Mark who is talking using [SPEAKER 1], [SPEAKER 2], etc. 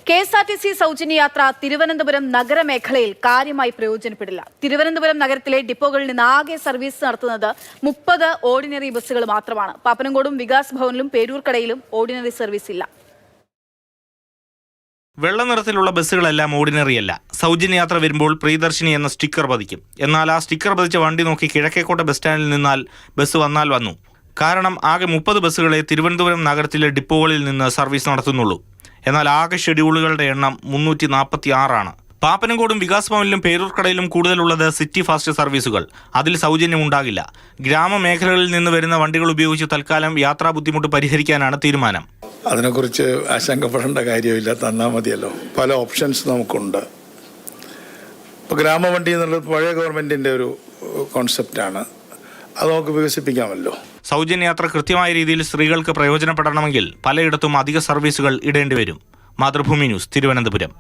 [SPEAKER 1] KSRTC സൗജന്യ യാത്ര തിരുവനന്തപുരം നഗരമേഖലയിൽ കാര്യമായി പ്രയോജനപ്പെടില്ല. തിരുവനന്തപുരം നഗരത്തിലെ ഡിപ്പോകളിൽ നിന്ന് ആകെ സർവീസ് നടത്തുന്നത് 30 ഓർഡിനറി ബസ്സുകൾ മാത്രമാണ്. പാപ്പനംകോടും വികാസ് ഭവനിലും പേരൂർക്കടയിലും ഓർഡിനറി സർവീസ് ഇല്ല.
[SPEAKER 2] വെള്ള നിറത്തിലുള്ള ബസ്സുകളെല്ലാം ഓർഡിനറിയല്ല. സൗജന്യയാത്ര വരുമ്പോൾ പ്രിയദർശിനി എന്ന സ്റ്റിക്കർ പതിക്കും. എന്നാൽ ആ സ്റ്റിക്കർ പതിച്ച വണ്ടി നോക്കി കിഴക്കേക്കോട്ട ബസ് സ്റ്റാൻഡിൽ നിന്നാൽ ബസ് വന്നാൽ വന്നു. കാരണം ആകെ 30 ബസ്സുകളെ തിരുവനന്തപുരം നഗരത്തിലെ ഡിപ്പോകളിൽ നിന്ന് സർവീസ് നടത്തുന്നുള്ളൂ. എന്നാൽ ആകെ ഷെഡ്യൂളുകളുടെ എണ്ണം 346 പാപ്പനംകോടും വികാസ് ഭവനിലും പേരൂർക്കടയിലും കൂടുതലുള്ളത് സിറ്റി ഫാസ്റ്റ് സർവീസുകൾ. അതിൽ സൗജന്യം ഉണ്ടാകില്ല. ഗ്രാമമേഖലകളിൽ നിന്ന് വരുന്ന വണ്ടികൾ ഉപയോഗിച്ച് തൽക്കാലം യാത്രാ ബുദ്ധിമുട്ട് പരിഹരിക്കാനാണ് തീരുമാനം.
[SPEAKER 3] അതിനെക്കുറിച്ച് ആശങ്കപ്പെടേണ്ട കാര്യമില്ല, തന്നാൽ മതിയല്ലോ. പല ഓപ്ഷൻസ് നമുക്കുണ്ട്. ഇപ്പോൾ ഗ്രാമവണ്ടി എന്നുള്ളത് പഴയ ഗവൺമെൻറ്റിൻ്റെ ഒരു കോൺസെപ്റ്റാണ്. അത് നമുക്ക് വികസിപ്പിക്കാമല്ലോ.
[SPEAKER 2] സൗജന്യയാത്ര കൃത്യമായ രീതിയിൽ സ്ത്രീകൾക്ക് പ്രയോജനപ്പെടണമെങ്കിൽ പലയിടത്തും അധിക സർവീസുകൾ ഇടേണ്ടി വരും. മാതൃഭൂമി ന്യൂസ്, തിരുവനന്തപുരം.